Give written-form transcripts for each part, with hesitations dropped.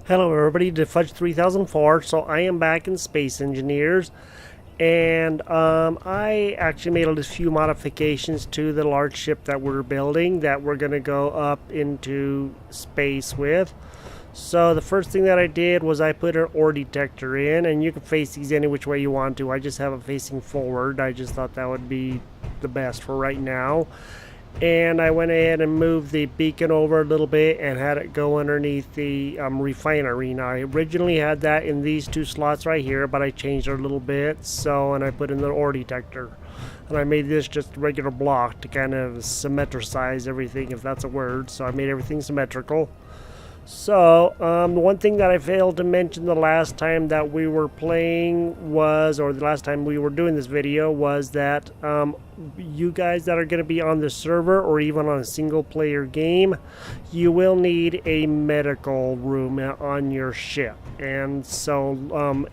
Hello everybody, to Fudge 3004. So I am back in Space Engineers, and I actually made a few modifications to the large ship that we're building that we're going to go up into space with. So the first thing that I did was I put an ore detector in, and you can face these any which way you want to. I just have it facing forward. I just thought that would be the best for right now. And I went ahead and moved the beacon over a little bit and had it go underneath the refinery. Now I originally had that in these two slots right here, but I changed it a little bit, and I put in the ore detector, and I made this just a regular block to kind of symmetricize everything, if that's a word. So I made everything symmetrical. So, one thing that I failed to mention the last time that we were playing was, or the last time we were doing this video, was that you guys that are going to be on the server or even on a single player game, you will need a medical room on your ship. And so,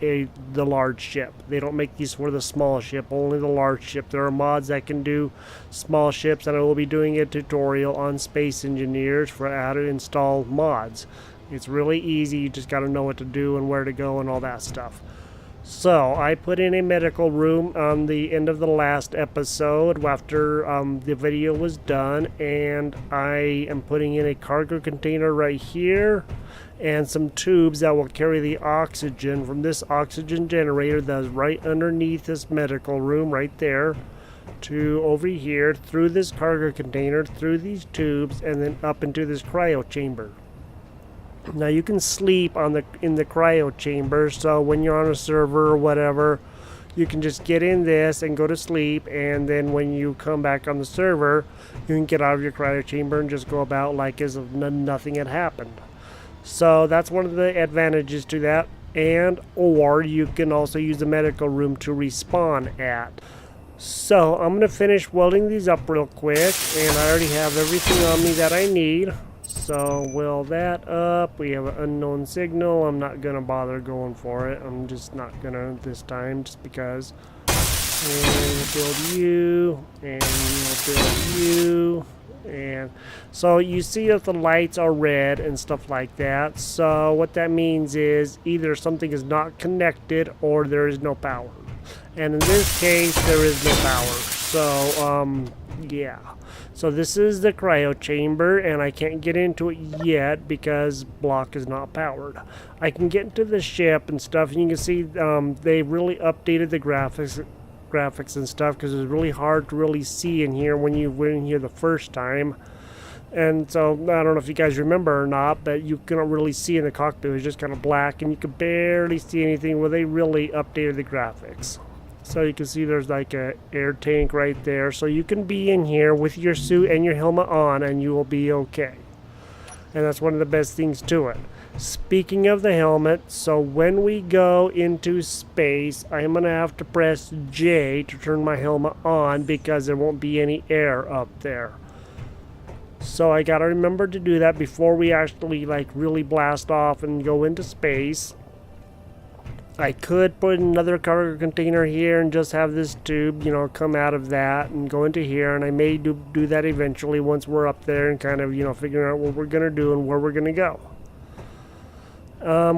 the large ship. They don't make these for the small ship, only the large ship. There are mods that can do small ships, and I will be doing a tutorial on Space Engineers for how to install mods. It's really easy, you just got to know what to do and where to go and all that stuff. So I put in a medical room on the end of the last episode after the video was done, and I am putting in a cargo container right here and some tubes that will carry the oxygen from this oxygen generator that is right underneath this medical room right there to over here, through this cargo container, through these tubes, and then up into this cryo chamber. Now you can sleep in the cryo chamber, so when you're on a server or whatever, you can just get in this and go to sleep, and then when you come back on the server, you can get out of your cryo chamber and just go about like as if nothing had happened. So that's one of the advantages to that, or you can also use the medical room to respawn at. So I'm going to finish welding these up real quick, and I already have everything on me that I need. So weld that up. We have an unknown signal. I'm not going to bother going for it. I'm just not going to this time, just because. And we'll build you, and we'll build you. And so you see that the lights are red and stuff like that. So what that means is either something is not connected or there is no power. And in this case, there is no power. So, yeah. So this is the cryo chamber, and I can't get into it yet because block is not powered. I can get into the ship and stuff, and you can see they really updated the graphics and stuff, because it's really hard to really see in here when you were in here the first time. And so I don't know if you guys remember or not, but you couldn't really see in the cockpit. It was just kind of black, and you could barely see anything. Well, they really updated the graphics. So you can see there's like a air tank right there. So you can be in here with your suit and your helmet on, and you will be okay. And that's one of the best things to it. Speaking of the helmet, so when we go into space, I'm going to have to press J to turn my helmet on, because there won't be any air up there. So I got to remember to do that before we actually like really blast off and go into space. I could put another cargo container here and just have this tube, come out of that and go into here, and I may do that eventually once we're up there and kind of, figuring out what we're going to do and where we're going to go.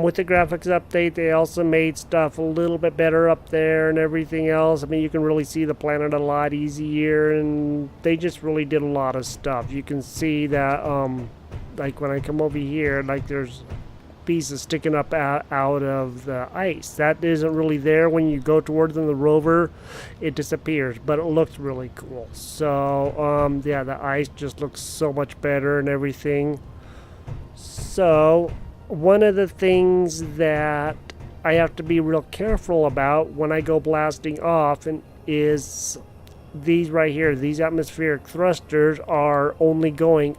With the graphics update, they also made stuff a little bit better up there and everything else. I mean, you can really see the planet a lot easier, and they just really did a lot of stuff. You can see that, like when I come over here, like there's pieces sticking up out of the ice. That isn't really there when you go towards the rover. It disappears, but it looks really cool. So, yeah, the ice just looks so much better and everything. So one of the things that I have to be real careful about when I go blasting off is these right here. These atmospheric thrusters are only going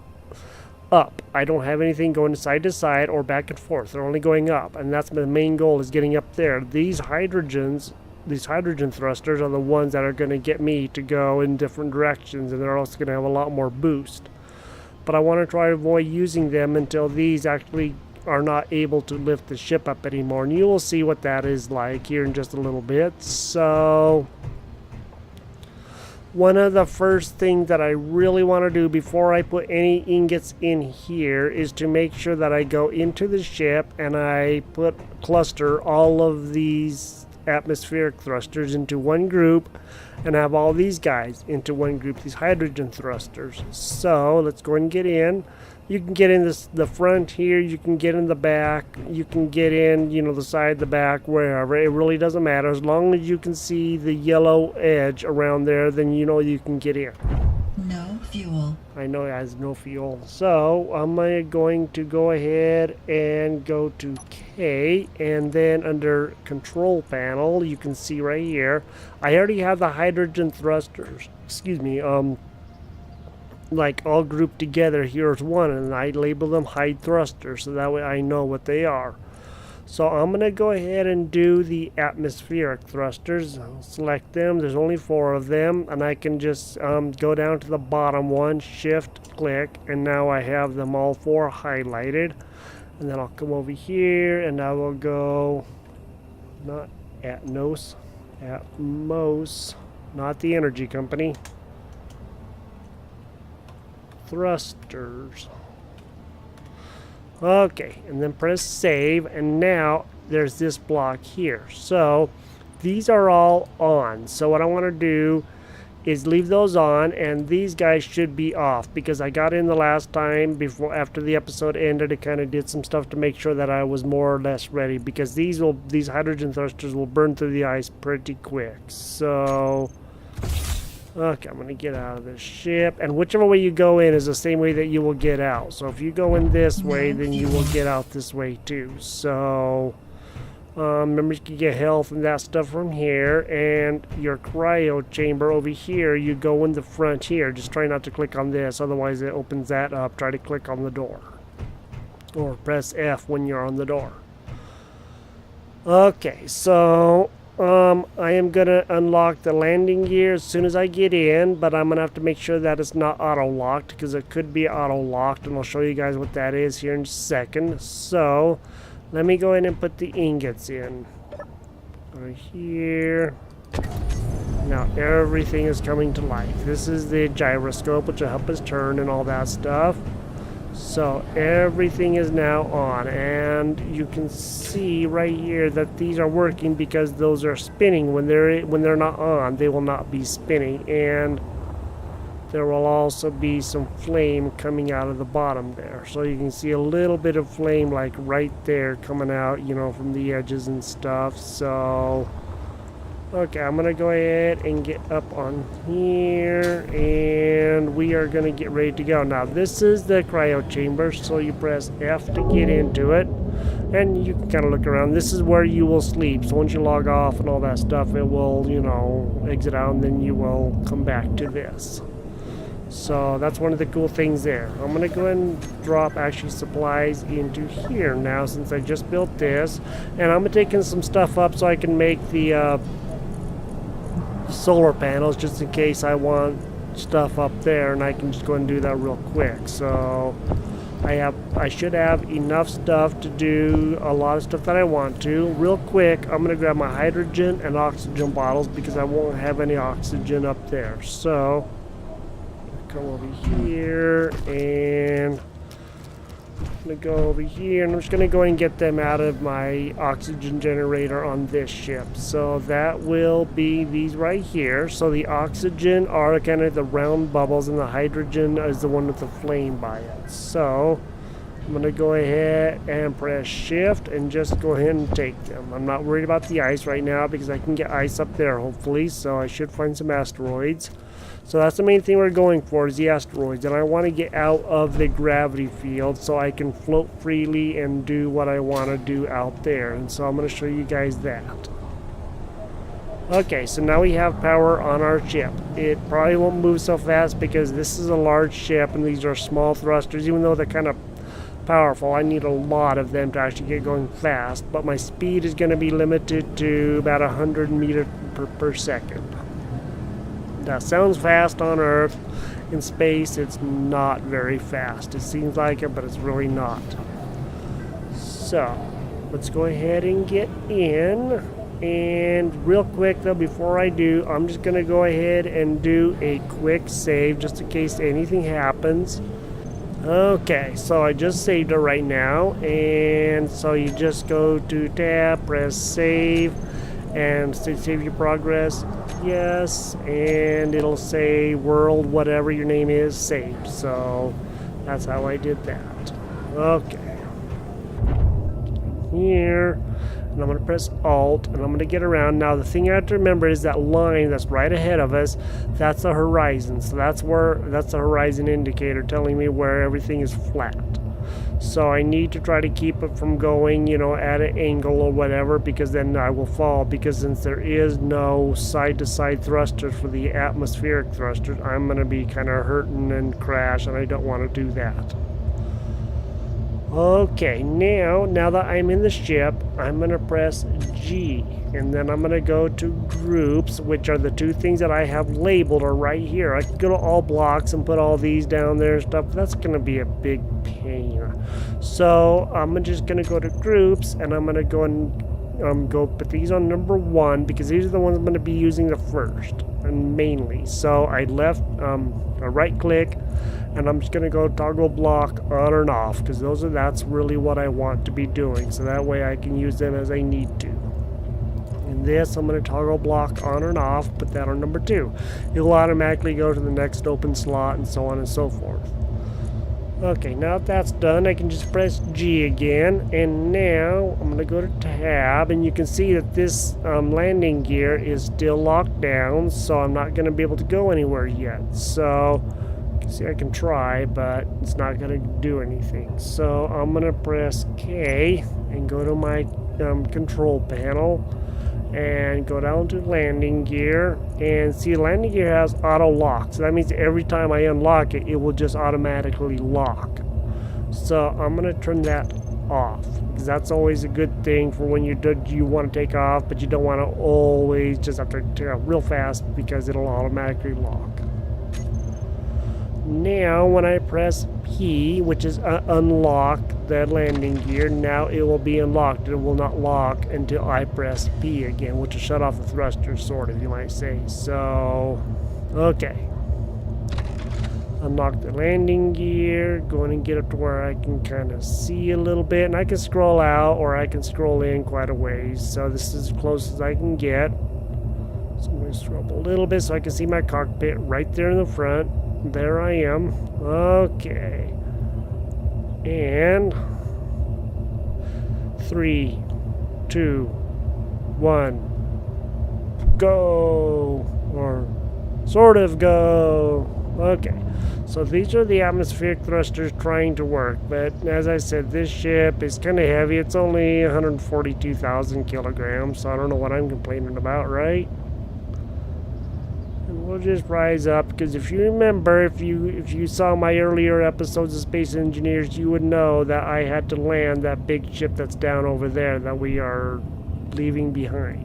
up. I don't have anything going side to side or back and forth. They're only going up, and that's the main goal, is getting up there. These hydrogen thrusters are the ones that are going to get me to go in different directions, and they're also going to have a lot more boost. But I want to try to avoid using them until these actually are not able to lift the ship up anymore, and you will see what that is like here in just a little bit. So One of the first things that I really want to do before I put any ingots in here is to make sure that I go into the ship and I cluster all of these atmospheric thrusters into one group and have all these guys into one group, these hydrogen thrusters. So let's go and get in. You can get in the front here, you can get in the back, you can get in, the side, the back, wherever. It really doesn't matter. As long as you can see the yellow edge around there, then you can get in. No fuel. I know it has no fuel. So I'm going to go ahead and go to K, and then under control panel, you can see right here, I already have the hydrogen thrusters, like all grouped together here as one, and I label them hide thrusters so that way I know what they are. So I'm going to go ahead and do the atmospheric thrusters. I'll select them. There's only 4 of them, and I can just go down to the bottom one, shift click, and now I have them all 4 highlighted. And then I'll come over here and I will go, not Atmos, not the energy company, thrusters. Okay, and then press save, and now there's this block here. So these are all on. So what I want to do is leave those on, and these guys should be off because I got in the last time after the episode ended. It kind of did some stuff to make sure that I was more or less ready, because these hydrogen thrusters will burn through the ice pretty quick. So okay, I'm going to get out of this ship. And whichever way you go in is the same way that you will get out. So if you go in this way, then you will get out this way too. So remember, you can get health and that stuff from here. And your cryo chamber over here, you go in the front here. Just try not to click on this, otherwise it opens that up. Try to click on the door. Or press F when you're on the door. Okay, so I am going to unlock the landing gear as soon as I get in, but I'm going to have to make sure that it's not auto-locked, because it could be auto-locked, and I'll show you guys what that is here in a second. So let me go ahead and put the ingots in. Right here. Now everything is coming to life. This is the gyroscope, which will help us turn and all that stuff. So everything is now on, and you can see right here that these are working because those are spinning. When they're not on, they will not be spinning, and there will also be some flame coming out of the bottom there. So you can see a little bit of flame like right there coming out, from the edges and stuff. So okay, I'm gonna go ahead and get up on here, and we are gonna get ready to go. Now this is the cryo chamber, so you press F to get into it, and you can kind of look around. This is where you will sleep. So once you log off and all that stuff, it will, exit out, and then you will come back to this. So that's one of the cool things there. I'm gonna go ahead and drop actually supplies into here now, since I just built this, and I'm gonna take in some stuff up so I can make the solar panels, just in case I want stuff up there, and I can just go and do that real quick. So I should have enough stuff to do a lot of stuff that I want to. Real quick, I'm gonna grab my hydrogen and oxygen bottles because I won't have any oxygen up there. So come over here, and I'm gonna go over here, and I'm just gonna go and get them out of my oxygen generator on this ship. So that will be these right here. So the oxygen are kind of the round bubbles, and the hydrogen is the one with the flame by it. So I'm gonna go ahead and press shift and just go ahead and take them. I'm not worried about the ice right now because I can get ice up there hopefully, so I should find some asteroids. So that's the main thing we're going for, is the asteroids. And I want to get out of the gravity field so I can float freely and do what I want to do out there. And so I'm going to show you guys that. Okay, so now we have power on our ship. It probably won't move so fast because this is a large ship and these are small thrusters. Even though they're kind of powerful, I need a lot of them to actually get going fast. But my speed is going to be limited to about 100 meters per second. That sounds fast on Earth. In space, it's not very fast. It seems like it, but it's really not. So, let's go ahead and get in. And real quick though, before I do, I'm just gonna go ahead and do a quick save just in case anything happens. Okay, so I just saved it right now, and so you just go to tab, press save, and save your progress. Yes, and it'll say world whatever your name is saved. So that's how I did that. Okay. Here. And I'm going to press Alt, and I'm going to get around. Now, the thing I have to remember is that line that's right ahead of us, that's the horizon. So that's the horizon indicator telling me where everything is flat. So I need to try to keep it from going, at an angle or whatever, because then I will fall. Because since there is no side-to-side thrusters for the atmospheric thrusters, I'm going to be kind of hurting and crash, and I don't want to do that. Okay, now that I'm in the ship, I'm going to press G, and then I'm going to go to groups, which are the two things that I have labeled are right here. I can go to all blocks and put all these down there and stuff, but that's going to be a big pain. So I'm just going to go to groups, and I'm going to go and go put these on number 1, because these are the ones I'm going to be using the first, and mainly. So I left a right click, and I'm just going to go toggle block on and off, because that's really what I want to be doing, so that way I can use them as I need to. And this, I'm going to toggle block on and off, put that on number 2. It'll automatically go to the next open slot, and so on and so forth. Okay, now that that's done, I can just press G again, and now I'm going to go to tab, and you can see that this landing gear is still locked down, so I'm not going to be able to go anywhere yet. So see, I can try, but it's not going to do anything. So I'm going to press K and go to my control panel and go down to landing gear, and see, landing gear has auto lock. So that means every time I unlock it, it will just automatically lock. So I'm going to turn that off, because that's always a good thing for when you want to take off, but you don't want to always just have to take off real fast, because it'll automatically lock. Now, when I press P, which is unlock the landing gear, now it will be unlocked. It will not lock until I press P again, which will shut off the thrusters, sort of, you might say. So, okay. Unlock the landing gear, going and get up to where I can kind of see a little bit, and I can scroll out or I can scroll in quite a ways. So this is as close as I can get. So I'm going to scroll up a little bit so I can see my cockpit right there in the front. There I am. Okay. And 3, 2, 1, go, or sort of go. Okay. So these are the atmospheric thrusters trying to work, but as I said, this ship is kind of heavy. It's only 142,000 kilograms, so I don't know what I'm complaining about, right? We'll just rise up, because if you remember, if you saw my earlier episodes of Space Engineers, you would know that I had to land that big ship that's down over there that we are leaving behind.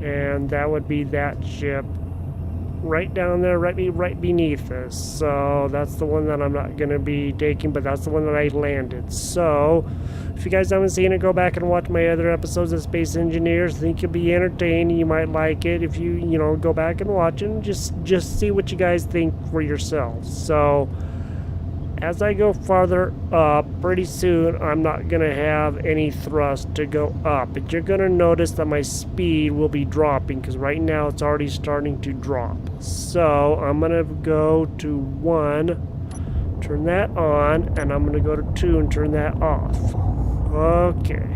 And that would be that ship right down there, right beneath us. So that's the one that I'm not going to be taking, but that's the one that I landed. So if you guys haven't seen it, go back and watch my other episodes of Space Engineers. I think you'll be entertained. You might like it if you go back and watch it, and just see what you guys think for yourselves. So as I go farther up, pretty soon I'm not going to have any thrust to go up. But you're going to notice that my speed will be dropping, because right now it's already starting to drop. So I'm going to go to 1, turn that on, and I'm going to go to 2 and turn that off. Okay.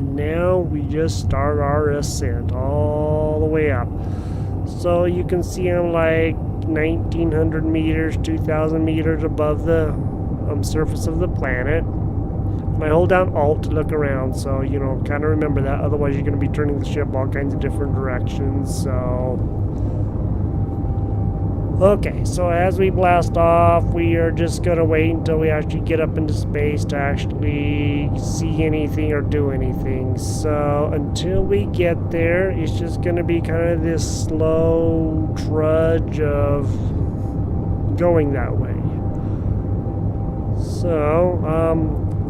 Now we just start our ascent all the way up. So you can see I'm like 1,900 meters, 2,000 meters above the surface of the planet. And I hold down Alt to look around, so, kind of remember that. Otherwise, you're going to be turning the ship all kinds of different directions, so... Okay, so as we blast off, we are just going to wait until we actually get up into space to actually see anything or do anything. So until we get there, it's just going to be kind of this slow trudge of going that way. So,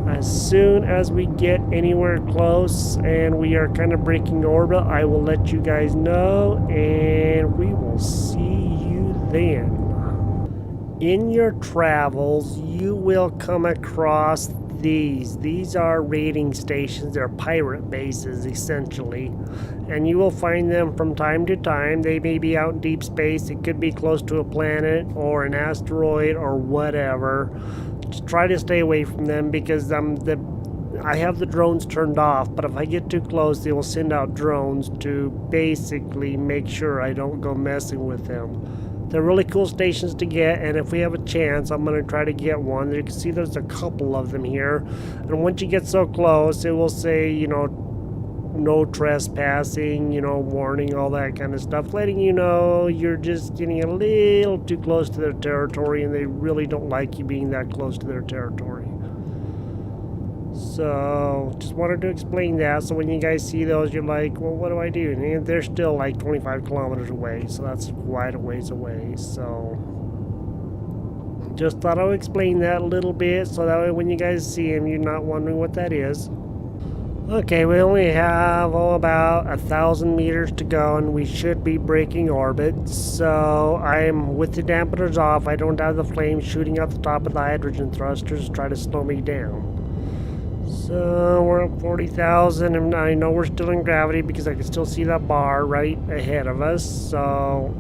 As soon as we get anywhere close and we are kind of breaking orbit, I will let you guys know, and we will see you then. In your travels, you will come across these. These are raiding stations. They're pirate bases, essentially. And you will find them from time to time. They may be out in deep space. It could be close to a planet or an asteroid or whatever. Just try to stay away from them because I have the drones turned off, but if I get too close, they will send out drones to basically make sure I don't go messing with them. They're really cool stations to get, and if we have a chance, I'm going to try to get one. You can see there's a couple of them here, and once you get so close, it will say, you know, no trespassing, you know, warning, all that kind of stuff, letting you know you're just getting a little too close to their territory, and they really don't like you being that close to their territory. So, just wanted to explain that, so when you guys see those, you're like, well, what do I do? And they're still like 25 kilometers away, so that's quite a ways away, so... just thought I would explain that a little bit, so that way when you guys see them, you're not wondering what that is. Okay, we only have, about 1,000 meters to go, and we should be breaking orbit, so I'm with the dampeners off. I don't have the flames shooting out the top of the hydrogen thrusters to try to slow me down. So we're at 40,000, and I know we're still in gravity because I can still see that bar right ahead of us. So,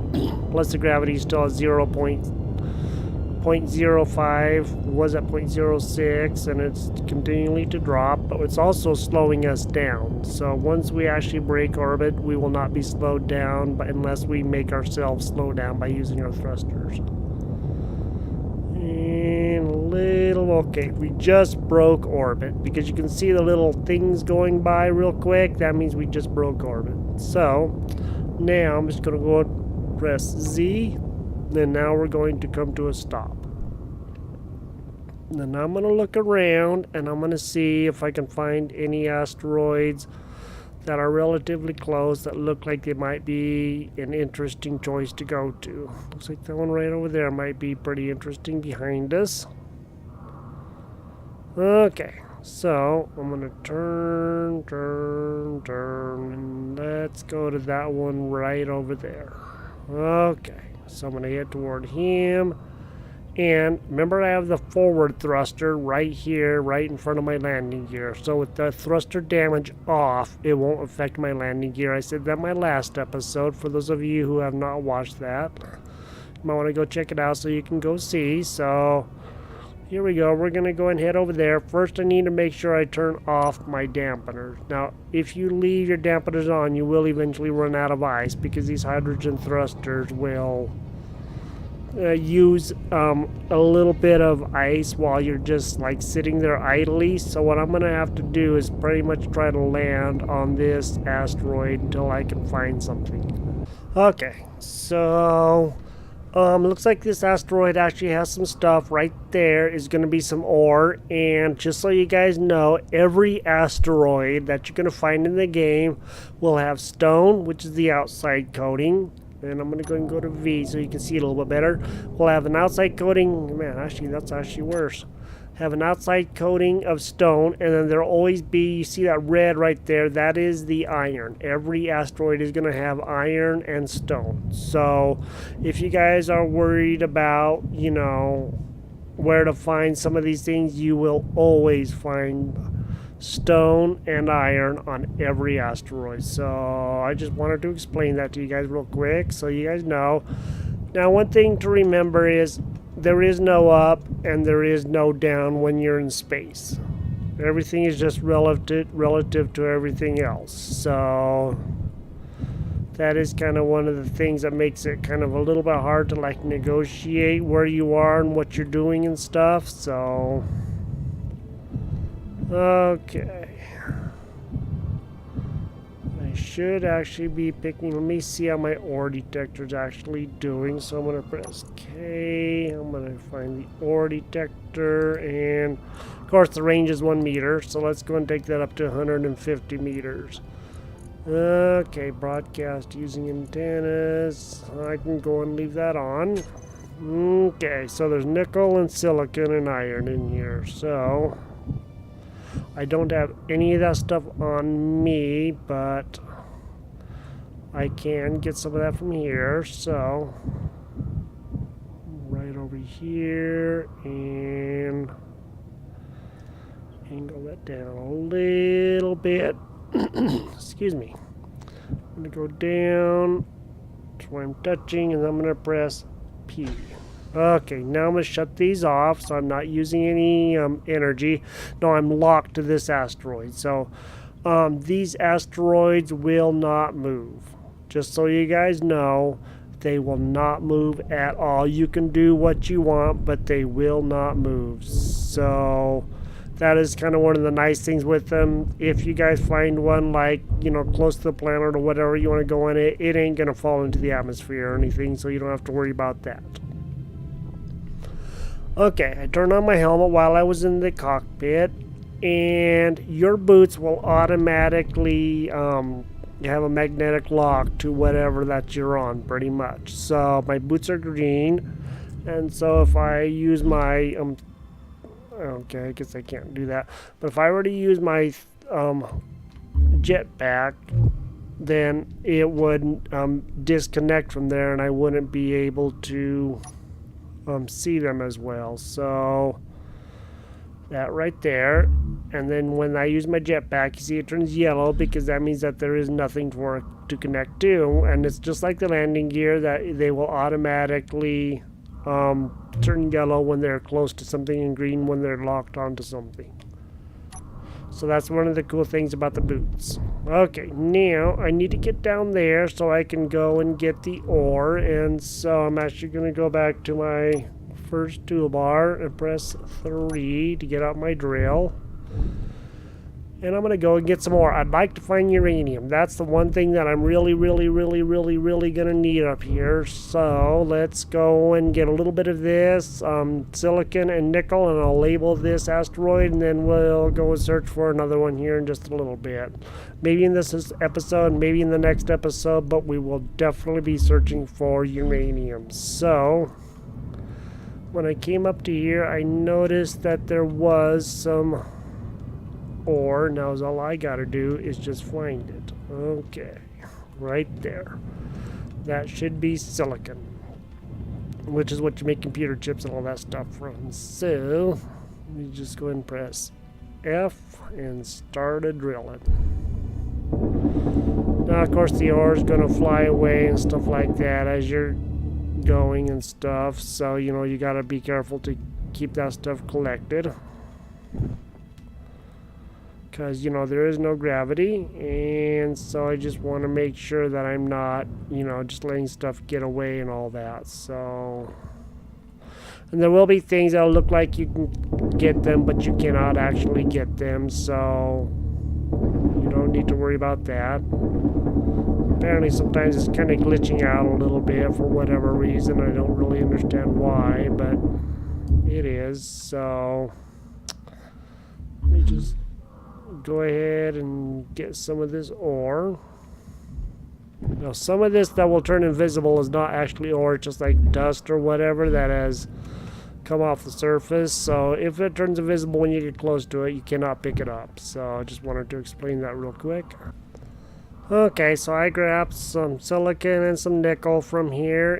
plus the gravity is still at 0.05, was at 0.06, and it's continually to drop, but it's also slowing us down. So once we actually break orbit, we will not be slowed down, but unless we make ourselves slow down by using our thrusters. Okay, we just broke orbit because you can see the little things going by real quick. That means we just broke orbit. So now I'm just going to go press Z, then now we're going to come to a stop. Then I'm going to look around and I'm going to see if I can find any asteroids that are relatively close that look like they might be an interesting choice to go to. Looks like that one right over there might be pretty interesting behind us. Okay, so I'm gonna turn, and let's go to that one right over there. Okay, so I'm gonna head toward him. And remember, I have the forward thruster right here, right in front of my landing gear. So with the thruster damage off, it won't affect my landing gear. I said that in my last episode. For those of you who have not watched that, you might want to go check it out so you can go see. So here we go. We're going to go and head over there. First, I need to make sure I turn off my dampeners. Now, if you leave your dampeners on, you will eventually run out of ice because these hydrogen thrusters will... use a little bit of ice while you're just like sitting there idly. So what I'm gonna have to do is pretty much try to land on this asteroid until I can find something. Okay, so looks like this asteroid actually has some stuff. Right there is going to be some ore, and just so you guys know, every asteroid that you're going to find in the game will have stone, which is the outside coating. And I'm going to go and go to V so you can see it a little bit better. We'll have an outside coating. Man, actually, that's actually worse. Have an outside coating of stone, and then there'll always be, you see that red right there, that is the iron. Every asteroid is going to have iron and stone. So if you guys are worried about, you know, where to find some of these things, you will always find stone and iron on every asteroid. So I just wanted to explain that to you guys real quick so you guys know. Now, one thing to remember is there is no up and there is no down when you're in space. Everything is just relative to everything else. So that is kind of one of the things that makes it kind of a little bit hard to like negotiate where you are and what you're doing and stuff. So okay, I should actually be picking, let me see how my ore detector is actually doing. So I'm going to press K, I'm going to find the ore detector, and of course the range is 1 meter, so let's go and take that up to 150 meters. Okay, broadcast using antennas, I can go and leave that on. Okay, so there's nickel and silicon and iron in here, so I don't have any of that stuff on me, but I can get some of that from here. So right over here, and angle that down a little bit. Excuse me. I'm going to go down to where I'm touching, and I'm going to press P. Okay, now I'm going to shut these off, so I'm not using any energy. No, I'm locked to this asteroid. So these asteroids will not move. Just so you guys know, they will not move at all. You can do what you want, but they will not move. So that is kind of one of the nice things with them. If you guys find one, like, you know, close to the planet or whatever you want to go in it, it ain't going to fall into the atmosphere or anything, so you don't have to worry about that. Okay, I turned on my helmet while I was in the cockpit, and your boots will automatically have a magnetic lock to whatever that you're on, pretty much. So my boots are green, and so if I use my okay, I guess I can't do that. But if I were to use my jetpack, then it would disconnect from there, and I wouldn't be able to see them as well. So that right there. And then when I use my jetpack, you see it turns yellow because that means that there is nothing for it to connect to. And it's just like the landing gear, that they will automatically turn yellow when they're close to something and green when they're locked onto something. So that's one of the cool things about the boots. Okay, now I need to get down there so I can go and get the ore. And so I'm actually going to go back to my first toolbar and press 3 to get out my drill. And I'm going to go and get some more. I'd like to find uranium. That's the one thing that I'm really going to need up here. So let's go and get a little bit of this silicon and nickel, and I'll label this asteroid, and then we'll go and search for another one here in just a little bit. Maybe in this episode, maybe in the next episode, but we will definitely be searching for uranium. So when I came up to here, I noticed that there was some ore. Now all I gotta do is just find it. Okay, right there. That should be silicon, which is what you make computer chips and all that stuff from. So let me just go ahead and press F and start a drilling. Now of course the ore is gonna fly away and stuff like that as you're going and stuff, so you know you gotta be careful to keep that stuff collected, because you know there is no gravity, and so I just want to make sure that I'm not, you know, just letting stuff get away and all that. So, and there will be things that'll look like you can get them, but you cannot actually get them, so you don't need to worry about that. Apparently sometimes it's kind of glitching out a little bit for whatever reason. I don't really understand why, but it is. So let me just go ahead and get some of this ore. Now some of this that will turn invisible is not actually ore, it's just like dust or whatever that has come off the surface. So if it turns invisible when you get close to it, you cannot pick it up. So I just wanted to explain that real quick. Okay, so I grabbed some silicon and some nickel from here,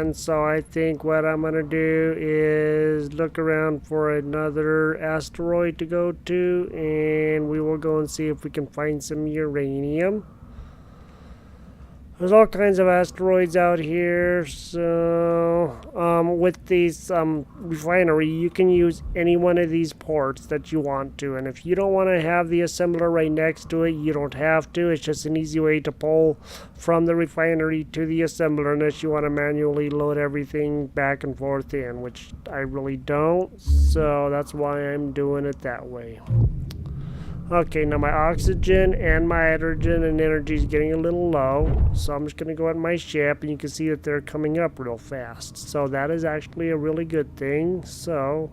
and so I think what I'm going to do is look around for another asteroid to go to, and we will go and see if we can find some uranium. There's all kinds of asteroids out here, so with these refinery, you can use any one of these ports that you want to, and if you don't want to have the assembler right next to it, you don't have to. It's just an easy way to pull from the refinery to the assembler unless you want to manually load everything back and forth in, which I really don't, so that's why I'm doing it that way. Okay, now my oxygen and my hydrogen and energy is getting a little low, so I'm just going to go on my ship, and you can see that they're coming up real fast. So that is actually a really good thing. So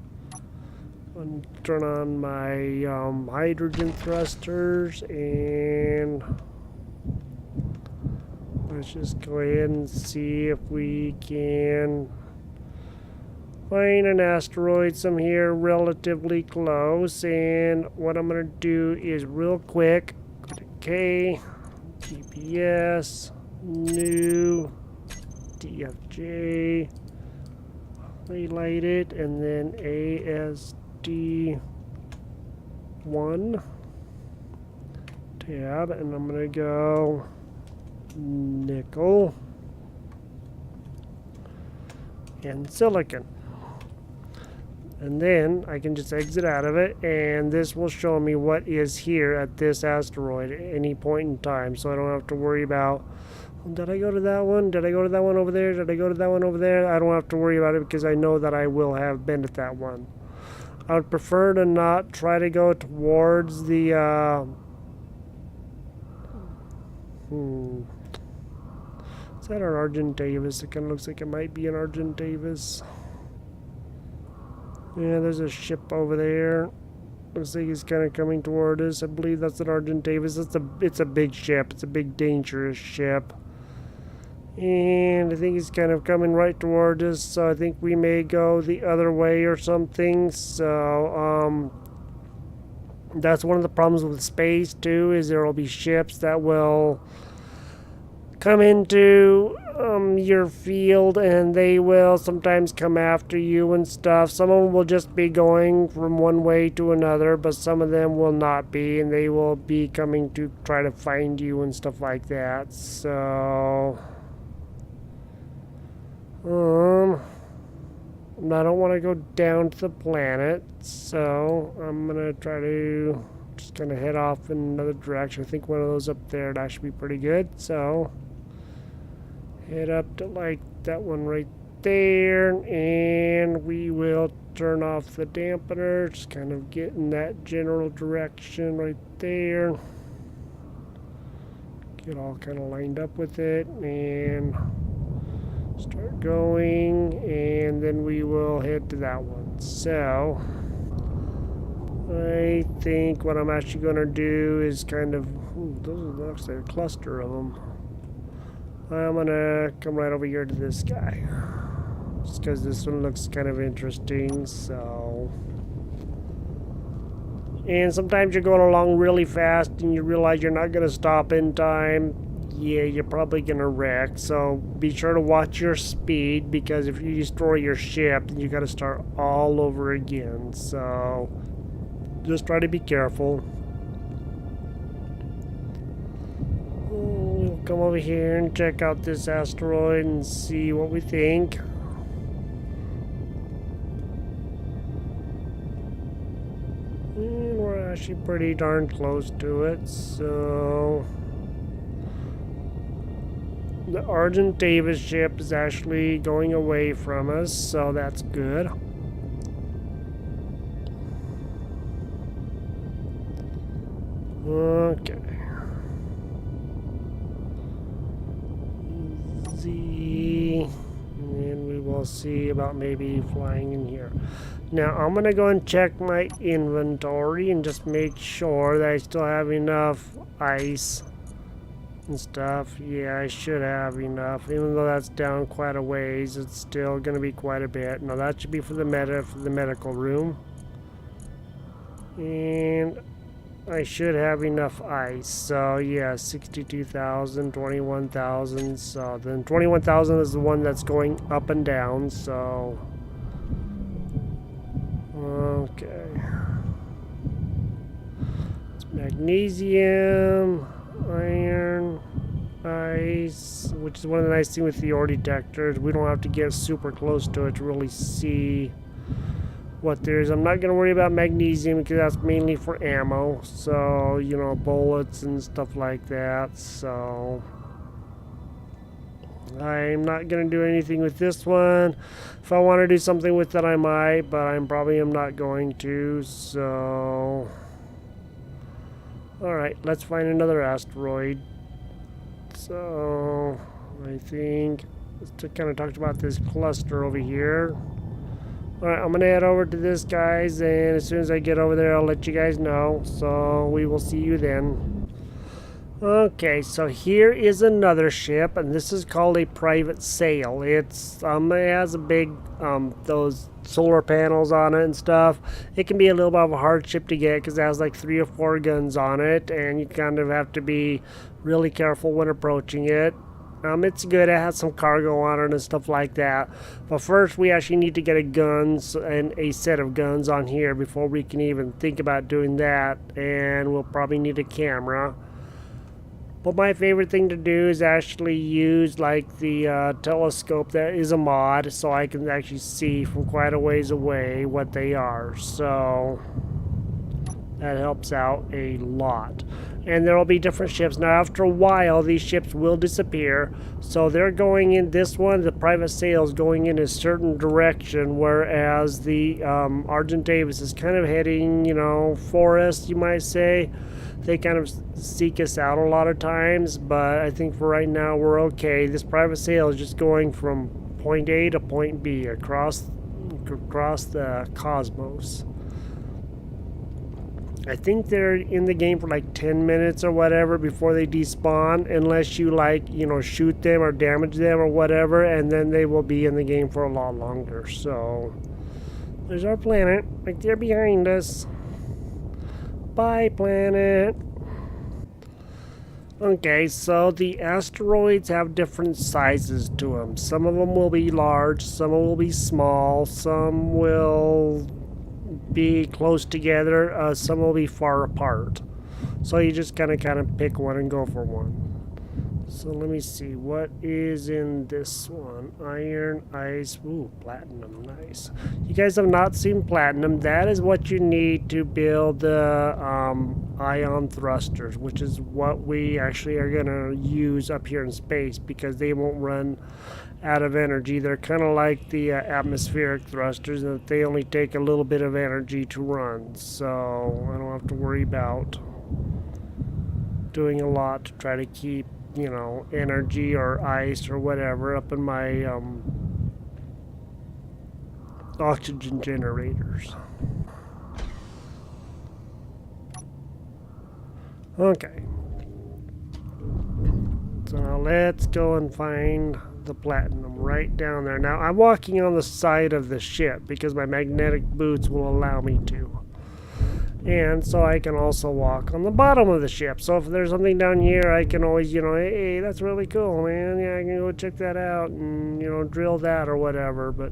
I'm going to turn on my hydrogen thrusters, and let's just go ahead and see if we can find an asteroid some here relatively close, and what I'm gonna do is real quick go to K, GPS, new, DFJ, highlight it, and then ASD1 tab, and I'm gonna go nickel and silicon. And then I can just exit out of it, and this will show me what is here at this asteroid at any point in time, so I don't have to worry about, did I go to that one? Did I go to that one over there? Did I go to that one over there? I don't have to worry about it because I know that I will have been at that one. I would prefer to not try to go towards the is that an Argent Davis? It kind of looks like it might be an Argent Davis. Yeah, there's a ship over there. Looks like he's kind of coming toward us. I believe that's an Argent Davis. It's a big ship. It's a big, dangerous ship. And I think he's kind of coming right toward us. So I think we may go the other way or something. So, that's one of the problems with space, too, is there will be ships that will come into your field, and they will sometimes come after you and stuff. Some of them will just be going from one way to another, but some of them will not be, and they will be coming to try to find you and stuff like that. So I don't want to go down to the planet, so I'm gonna try to just kind of head off in another direction. I think one of those up there, that should be pretty good. So head up to like that one right there, and we will turn off the dampener, just kind of get in that general direction right there. Get all kind of lined up with it and start going, and then we will head to that one. So I think what I'm actually going to do is kind of, those are actually a cluster of them. I'm gonna come right over here to this guy, just because this one looks kind of interesting. So, and sometimes you're going along really fast and you realize you're not gonna stop in time. Yeah, you're probably gonna wreck. So be sure to watch your speed, because if you destroy your ship, then you gotta start all over again. So just try to be careful. We'll come over here and check out this asteroid and see what we think. And we're actually pretty darn close to it, so the Argent Davis ship is actually going away from us, so that's good. Okay. And we will see about maybe flying in here. Now I'm gonna go and check my inventory and just make sure that I still have enough ice and stuff. Yeah, I should have enough, even though that's down quite a ways. It's still gonna be quite a bit. Now that should be for the medical room, and I should have enough ice. So yeah, 62,000, 21,000. So then 21,000 is the one that's going up and down. So okay, it's magnesium, iron, ice, which is one of the nice things with the ore detectors. We don't have to get super close to it to really see what there is. I'm not going to worry about magnesium because that's mainly for ammo, so you know, bullets and stuff like that. So I'm not going to do anything with this one. If I want to do something with it, I might, but I'm probably am not going to. So alright, let's find another asteroid. So I think let's kind of talk about this cluster over here. Alright, I'm gonna head over to this, guys, and as soon as I get over there, I'll let you guys know. So we will see you then. Okay, so here is another ship, and this is called a private sail. It has a big those solar panels on it and stuff. It can be a little bit of a hard ship to get because it has like 3 or 4 guns on it, and you kind of have to be really careful when approaching it. It's good. It has some cargo on it and stuff like that. But first, we actually need to get a guns and a set of guns on here before we can even think about doing that. And we'll probably need a camera. But my favorite thing to do is actually use like the telescope that is a mod, so I can actually see from quite a ways away what they are. So that helps out a lot. And there will be different ships. Now, after a while, these ships will disappear. So they're going in this one, the private sail is going in a certain direction, whereas the Argent Davis is kind of heading, forest, you might say. They kind of seek us out a lot of times, but I think for right now we're okay. This private sail is just going from point A to point B across the cosmos. I think they're in the game for like 10 minutes or whatever before they despawn, unless you shoot them or damage them or whatever, and then they will be in the game for a lot longer. So there's our planet right there behind us. Bye, planet. Okay, so the asteroids have different sizes to them. Some of them will be large, some will be small, some will be close together, some will be far apart. So you just kind of pick one and go for one. So let me see, what is in this one? Iron, ice, ooh, platinum, nice. You guys have not seen platinum. That is what you need to build the ion thrusters, which is what we actually are going to use up here in space because they won't run out of energy. They're kind of like the atmospheric thrusters, that they only take a little bit of energy to run. So I don't have to worry about doing a lot to try to keep energy or ice or whatever up in my oxygen generators. Okay. So now let's go and find the platinum right down there. Now I'm walking on the side of the ship because my magnetic boots will allow me to. And so I can also walk on the bottom of the ship. So if there's something down here, I can always, hey, that's really cool, man. Yeah, I can go check that out and, drill that or whatever. But,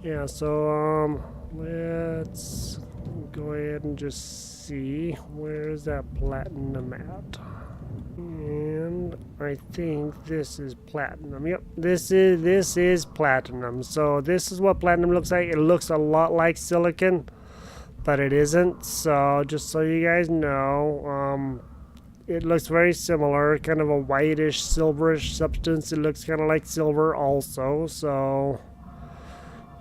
yeah, so, let's go ahead and just see. Where's that platinum at? And I think this is platinum. Yep, this is platinum. So this is what platinum looks like. It looks a lot like silicon, but it isn't. So just so you guys know, it looks very similar, kind of a whitish silverish substance. It looks kind of like silver also. So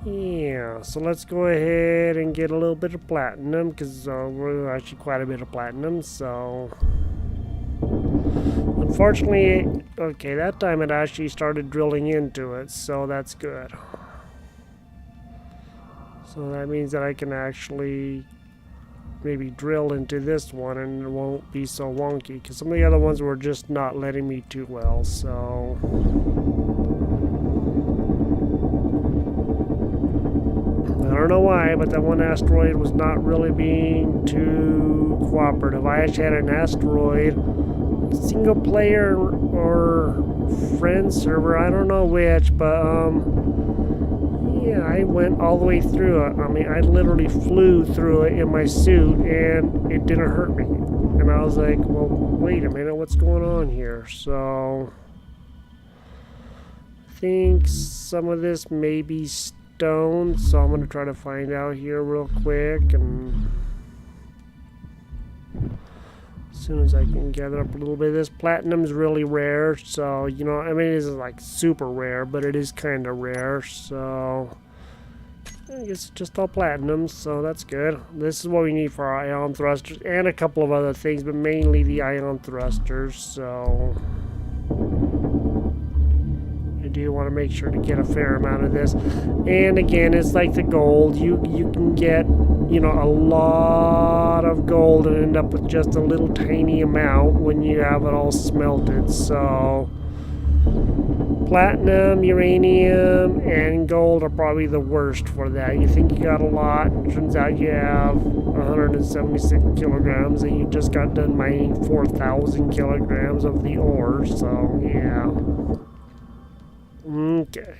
yeah, so let's go ahead and get a little bit of platinum because we're actually quite a bit of platinum. So unfortunately, okay, that time it actually started drilling into it, so that's good. So that means that I can actually maybe drill into this one and it won't be so wonky, because some of the other ones were just not letting me too well. So I don't know why, but that one asteroid was not really being too cooperative. I actually had an asteroid, single player or friend server, I don't know which, but yeah, I went all the way through it. I mean, I literally flew through it in my suit and it didn't hurt me. And I was like, well, wait a minute, what's going on here? So I think some of this may be stone, so I'm going to try to find out here real quick, and as soon as I can gather up a little bit of this. Platinum's really rare, so I mean, it isn't like super rare, but it is kind of rare. So I guess it's just all platinum, so that's good. This is what we need for our ion thrusters and a couple of other things, but mainly the ion thrusters. So I do want to make sure to get a fair amount of this. And again, it's like the gold. You can get a lot of gold and end up with just a little tiny amount when you have it all smelted. So platinum, uranium, and gold are probably the worst for that. You think you got a lot, and turns out you have 176 kilograms, and you just got done mining 4,000 kilograms of the ore. So yeah. Okay.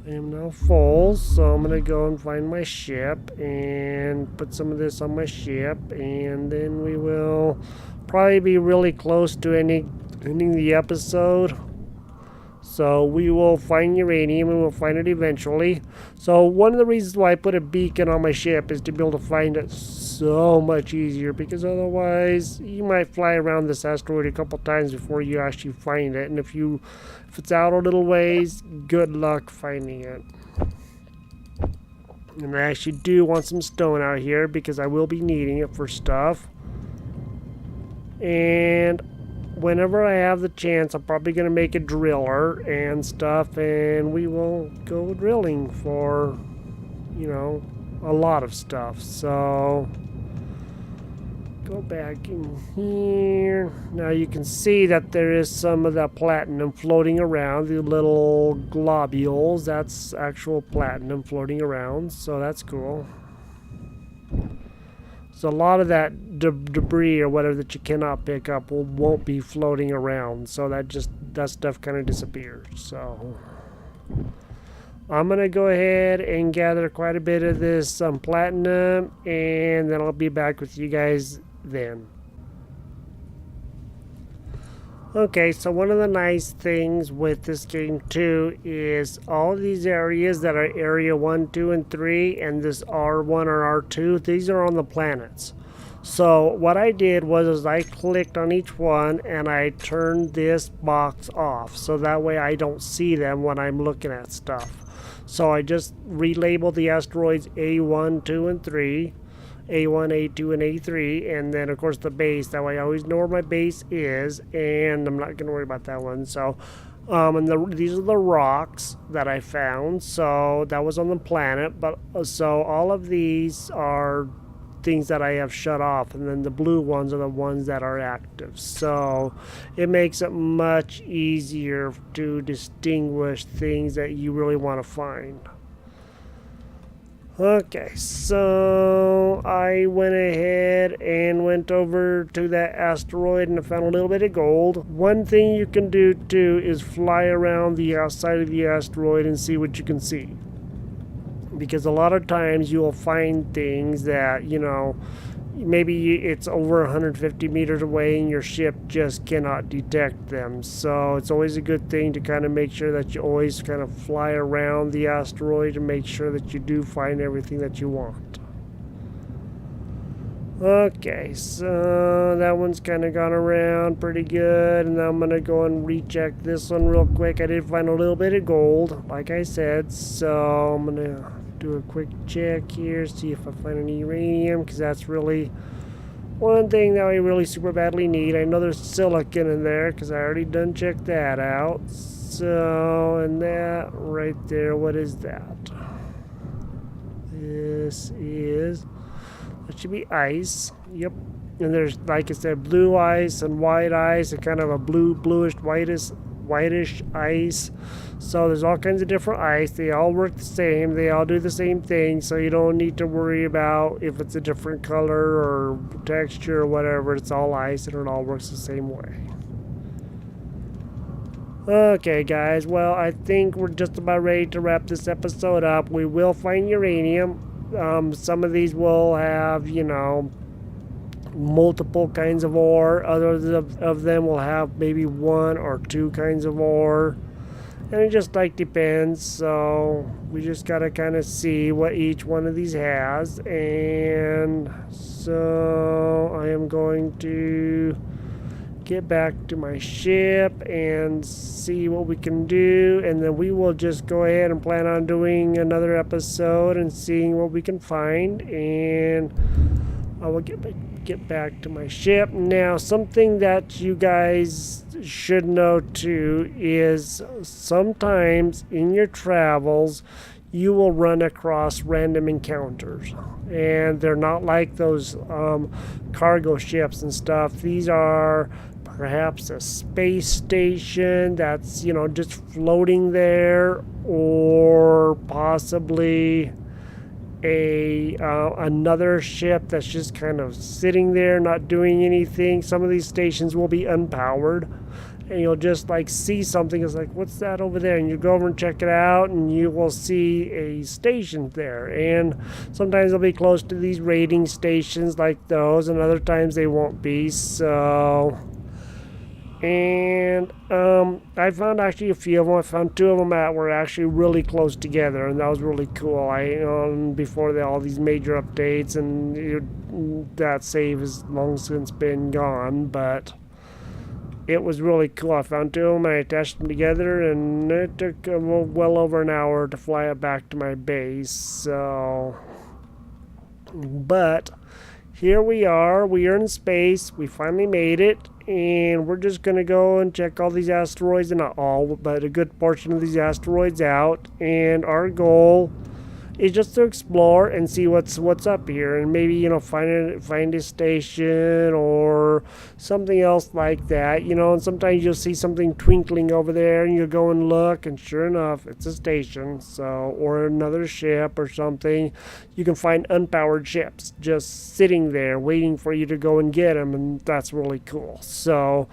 I am now full, so I'm gonna go and find my ship and put some of this on my ship, and then we will probably be really close to ending the episode. So we will find uranium and we'll find it eventually. So one of the reasons why I put a beacon on my ship is to be able to find it so much easier, because otherwise you might fly around this asteroid a couple times before you actually find it, and if it's out a little ways, good luck finding it. And I actually do want some stone out here because I will be needing it for stuff. And whenever I have the chance, I'm probably going to make a driller and stuff, and we will go drilling for, a lot of stuff. So go back in here. Now you can see that there is some of that platinum floating around, the little globules. That's actual platinum floating around, so that's cool. So a lot of that debris or whatever that you cannot pick up won't be floating around. So that stuff kind of disappears. So I'm going to go ahead and gather quite a bit of this platinum, and then I'll be back with you guys then. Okay, so one of the nice things with this game too is all these areas that are area 1, 2, and 3, and this R1 or R2, these are on the planets. So what I did was I clicked on each one and I turned this box off, so that way I don't see them when I'm looking at stuff. So I just relabeled the asteroids A1, 2, and 3. A1, A2, and A3, and then of course the base. That way I always know where my base is, and I'm not going to worry about that one. So, these are the rocks that I found. So that was on the planet, but so all of these are things that I have shut off, and then the blue ones are the ones that are active. So it makes it much easier to distinguish things that you really want to find. Okay, so I went ahead and went over to that asteroid and I found a little bit of gold. One thing you can do too is fly around the outside of the asteroid and see what you can see. Because a lot of times you will find things that, maybe it's over 150 meters away and your ship just cannot detect them. So it's always a good thing to kind of make sure that you always kind of fly around the asteroid and make sure that you do find everything that you want. Okay, so that one's kind of gone around pretty good, and now I'm going to go and recheck this one real quick. I did find a little bit of gold, like I said, so I'm going to do a quick check here, see if I find any uranium, because that's really one thing that we really super badly need. I know there's silicon in there because I already done checked that out. So, and that right there, what is that? That should be ice. Yep. And there's, like I said, blue ice and white ice and kind of a bluish whitish ice. So there's all kinds of different ice. They all work the same. They all do the same thing. So you don't need to worry about if it's a different color or texture or whatever. It's all ice and it all works the same way. Okay, guys. Well, I think we're just about ready to wrap this episode up. We will find uranium. Some of these will have, multiple kinds of ore. Others of them will have maybe 1 or 2 kinds of ore. And it just depends. So we just gotta kind of see what each one of these has. And so I am going to get back to my ship and see what we can do, and then we will just go ahead and plan on doing another episode and seeing what we can find, and I will get back to my ship. Now, something that you guys should know too is sometimes in your travels you will run across random encounters. And they're not like those cargo ships and stuff. These are perhaps a space station that's, just floating there, or possibly another ship that's just kind of sitting there not doing anything. Some of these stations will be unpowered, and you'll just like see something. It's like, what's that over there? And you go over and check it out, and you will see a station there. And sometimes they'll be close to these raiding stations like those, and other times they won't be. So, and I found actually a few of them. I found two of them that were actually really close together, and that was really cool. Before all these major updates, and that save has long since been gone, but it was really cool. I found two of them, and I attached them together, and it took well over an hour to fly it back to my base. So, but here we are in space. We finally made it, and we're just gonna go and check all these asteroids, and not all, but a good portion of these asteroids out. And our goal is just to explore and see what's up here, and maybe find a station or something else like that. And sometimes you'll see something twinkling over there, and you go and look, and sure enough, it's a station. So, or another ship or something. You can find unpowered ships just sitting there waiting for you to go and get them, and that's really cool. So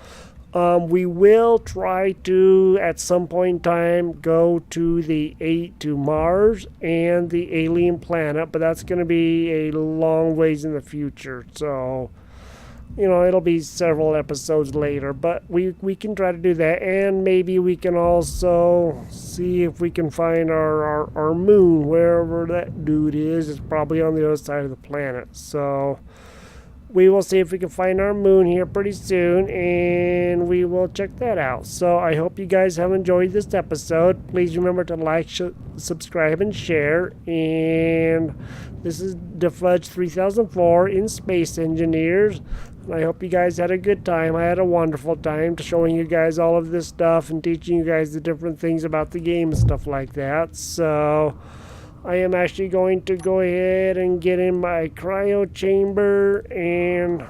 we will try to, at some point in time, go to Mars and the alien planet, but that's going to be a long ways in the future. So, it'll be several episodes later, but we can try to do that, and maybe we can also see if we can find our moon, wherever that dude is. It's probably on the other side of the planet. So we will see if we can find our moon here pretty soon, and we will check that out. So I hope you guys have enjoyed this episode. Please remember to like, subscribe, and share. And this is Defudge 3004 in Space Engineers. And I hope you guys had a good time. I had a wonderful time showing you guys all of this stuff and teaching you guys the different things about the game and stuff like that. So I am actually going to go ahead and get in my cryo chamber, and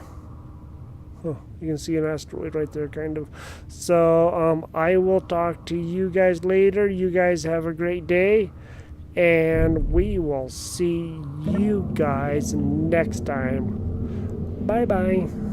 you can see an asteroid right there, kind of. So I will talk to you guys later. You guys have a great day, and we will see you guys next time. Bye-bye.